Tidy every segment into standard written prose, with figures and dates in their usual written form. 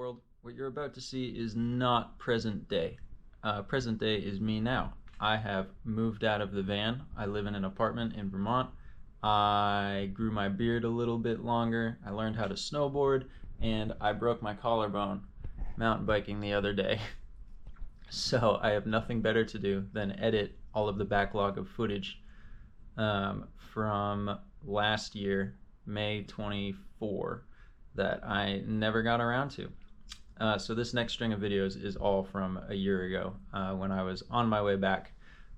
world. What you're about to see is not present day. Present day is me now. I have moved out of the van. I live in an apartment in Vermont. I grew my beard a little bit longer. I learned how to snowboard, and I broke my collarbone mountain biking the other day. So I have nothing better to do than edit all of the backlog of footage from last year, May 24, that I never got around to. So this next string of videos is all from a year ago, when I was on my way back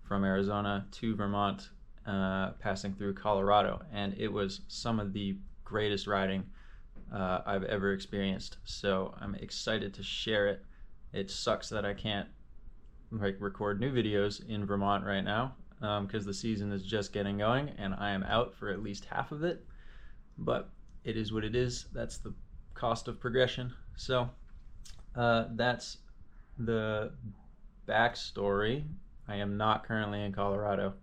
from Arizona to Vermont, passing through Colorado, and it was some of the greatest riding I've ever experienced. So I'm excited to share it. It sucks that I can't record new videos in Vermont right now, because the season is just getting going and I am out for at least half of it, but it is what it is. That's the cost of progression. So that's the backstory. I am not currently in Colorado,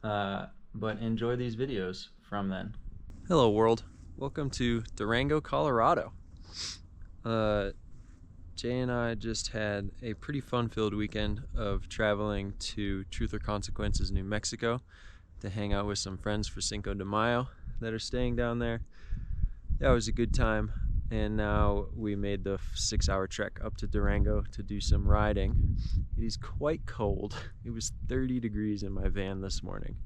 but enjoy these videos from then. Hello world, welcome to Durango, Colorado. Jay and I just had a pretty fun-filled weekend of traveling to Truth or Consequences, New Mexico to hang out with some friends for Cinco de Mayo that are staying down there. That was a good time, and now we made the 6-hour trek up to Durango to do some riding. It is quite cold. It was 30 degrees in my van this morning,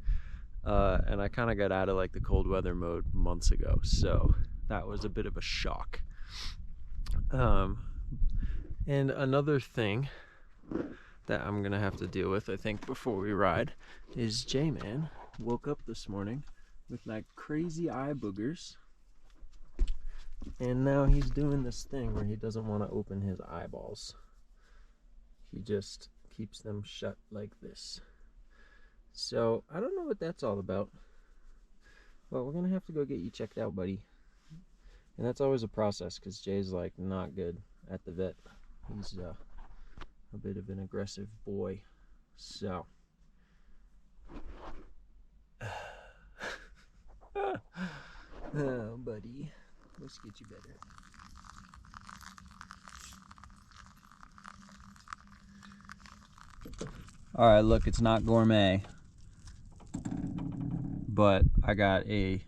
and I kind of got out of like the cold weather mode months ago, so that was a bit of a shock. And another thing that I'm gonna have to deal with, I think, before we ride is J-Man woke up this morning with like crazy eye boogers, and now he's doing this thing where he doesn't want to open his eyeballs. He just keeps them shut like this. So I don't know what that's all about, but we're gonna have to go get you checked out, buddy. And that's always a process because Jay's like not good at the vet. He's a bit of an aggressive boy, so oh buddy, let's get you better. Alright, look, it's not gourmet, but I got a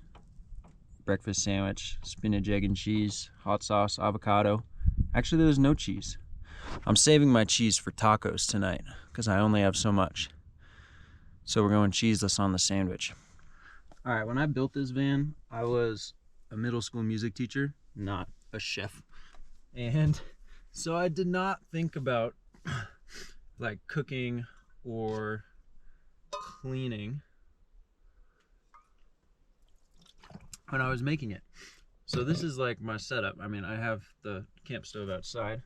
breakfast sandwich, spinach, egg and cheese, hot sauce, avocado. Actually, there was no cheese. I'm saving my cheese for tacos tonight because I only have so much. So we're going cheeseless on the sandwich. All right, when I built this van, I was a middle school music teacher, not a chef. And so I did not think about like cooking or cleaning when I was making it. So this is like my setup. I mean, I have the camp stove outside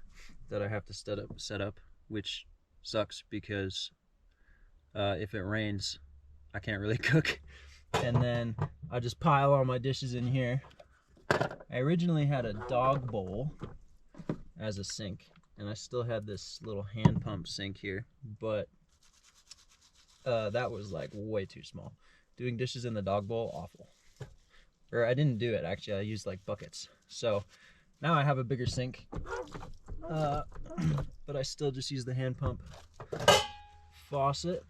that I have to set up, which sucks because if it rains, I can't really cook. And then I just pile all my dishes in here. I originally had a dog bowl as a sink, and I still had this little hand pump sink here, but that was like way too small. Doing dishes in the dog bowl, awful. Or I didn't do it, actually. I used like buckets. So now I have a bigger sink, but I still just use the hand pump faucet,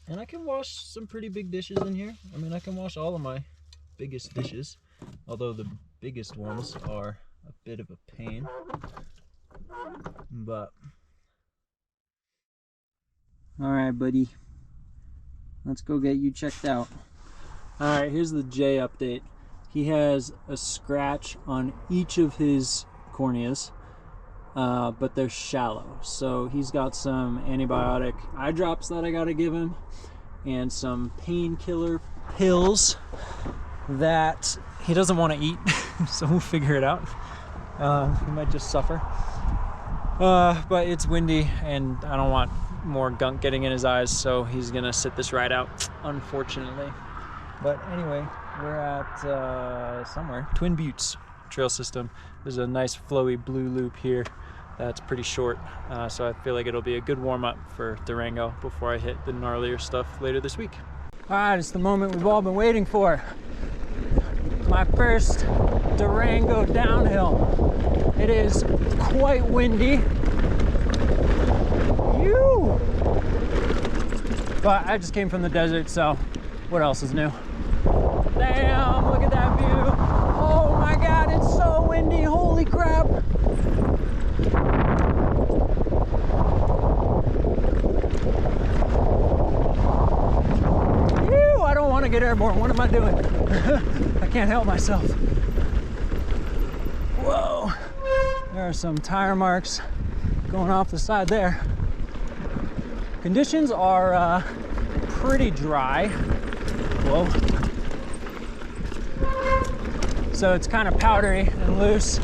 and I can wash some pretty big dishes in here. I mean, I can wash all of my biggest dishes, although the biggest ones are a bit of a pain. But all right, buddy, let's go get you checked out. All right, here's the J update. He has a scratch on each of his corneas, but they're shallow. So he's got some antibiotic eye drops that I gotta give him, and some painkiller pills that he doesn't want to eat, so we'll figure it out. He might just suffer. But it's windy, and I don't want more gunk getting in his eyes, so he's gonna sit this ride out, unfortunately. But anyway, we're at somewhere, Twin Buttes trail system. There's a nice flowy blue loop here that's pretty short, so I feel like it'll be a good warm-up for Durango before I hit the gnarlier stuff later this week. All right, it's the moment we've all been waiting for. My first Durango downhill. It is quite windy. Ew. But I just came from the desert, so what else is new? Damn, look at that view. Oh my God, it's so windy, holy crap. Ew, I don't want to get airborne. What am I doing? I can't help myself. Whoa, there are some tire marks going off the side there. Conditions are pretty dry. Whoa. So it's kind of powdery and loose.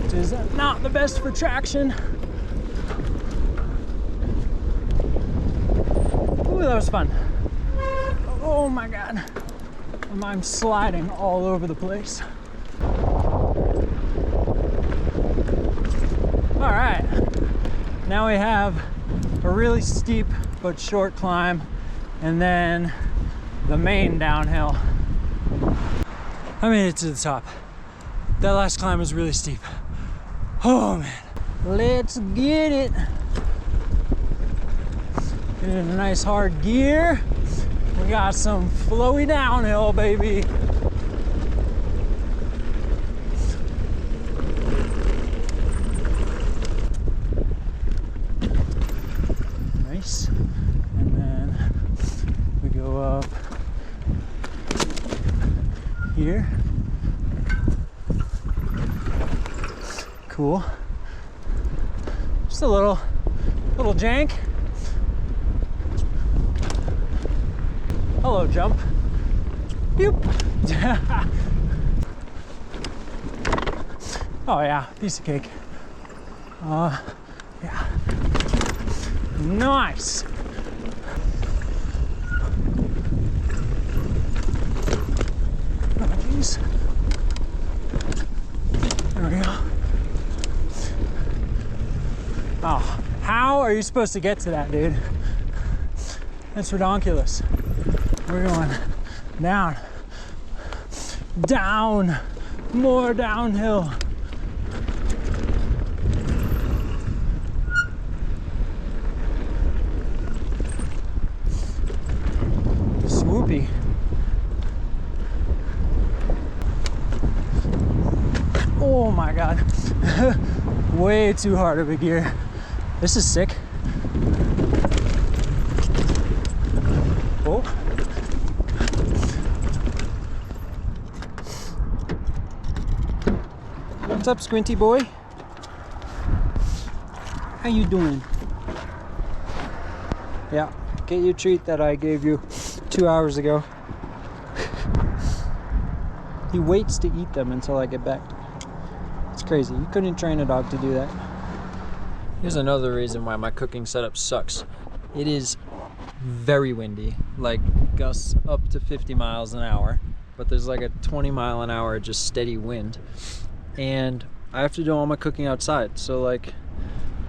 Which is not the best for traction. Ooh, that was fun. Oh my God. I'm sliding all over the place. All right, now we have a really steep but short climb, and then the main downhill. I made it to the top. That last climb was really steep. Oh man, let's get it. Get in a nice hard gear. We got some flowy downhill, baby. Nice. And then we go up here. Cool. Just a little jank. Hello, jump. Boop. Oh yeah, piece of cake. Yeah. Nice. Oh jeez. There we go. Oh, how are you supposed to get to that, dude? That's ridiculous. We're going down, down, more downhill. Swoopy. Oh my God. Way too hard of a gear. This is sick. Oh. What's up, Squinty boy? How you doing? Yeah, get your treat that I gave you 2 hours ago. He waits to eat them until I get back. It's crazy. You couldn't train a dog to do that. Here's another reason why my cooking setup sucks. It is very windy, like gusts up to 50 miles an hour, but there's like a 20 mile an hour just steady wind. And I have to do all my cooking outside, so like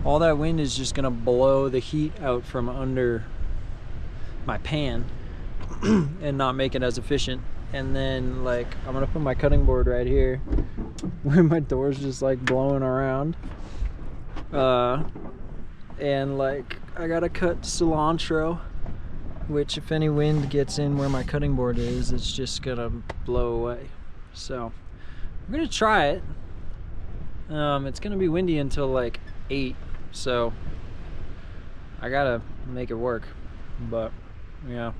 all that wind is just gonna blow the heat out from under my pan and not make it as efficient. And then like I'm gonna put my cutting board right here where my door's just like blowing around, and like I gotta cut cilantro, which if any wind gets in where my cutting board is, it's just gonna blow away. So I'm gonna try it. It's gonna be windy until like 8, so I gotta make it work, but yeah.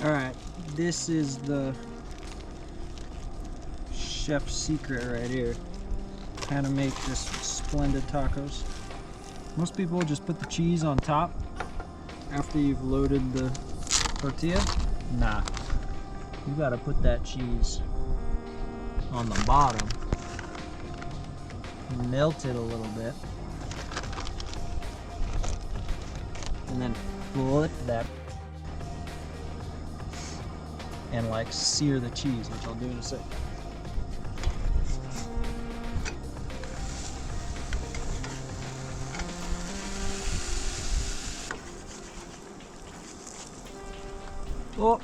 Alright, this is the chef's secret right here. How to make just splendid tacos. Most people just put the cheese on top after you've loaded the tortilla. Nah, you gotta put that cheese on the bottom, melt it a little bit, and then flip that and like sear the cheese, which I'll do in a sec. Oh.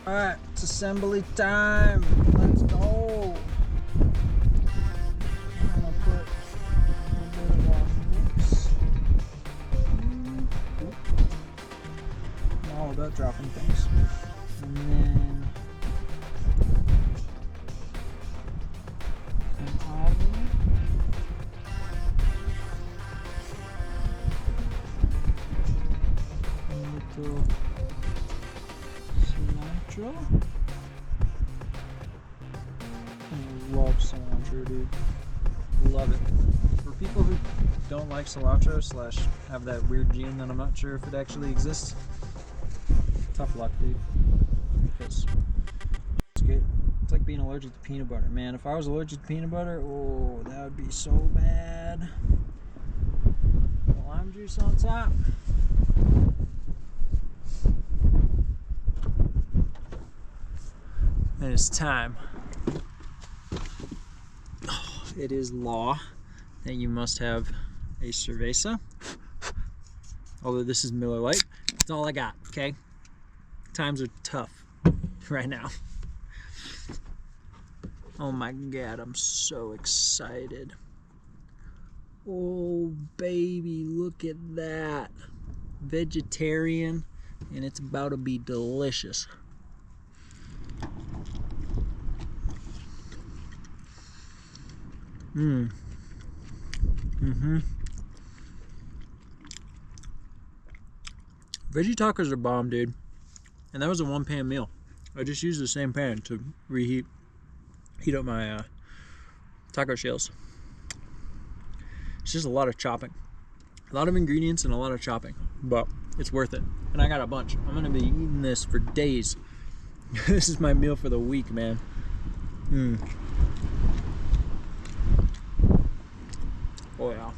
Alright, it's assembly time. Let's go. I'm gonna put a little bit of our mix. I'm all about dropping things. And then some olive. A little cilantro. I love cilantro, dude. Love it. For people who don't like cilantro slash have that weird gene that I'm not sure if it actually exists, tough luck, dude. Because it's like being allergic to peanut butter, man. If I was allergic to peanut butter, oh, that would be so bad. Lime juice on top. And it's time. Oh, it is law that you must have a cerveza. Although this is Miller Lite, it's all I got, okay? Times are tough right now. Oh my God, I'm so excited. Oh baby, look at that. Vegetarian, and it's about to be delicious. Veggie tacos are bomb, dude. And that was a one-pan meal. I just used the same pan to heat up my taco shells. It's just a lot of chopping. A lot of ingredients and a lot of chopping. But it's worth it. And I got a bunch. I'm going to be eating this for days. This is my meal for the week, man. Oh yeah.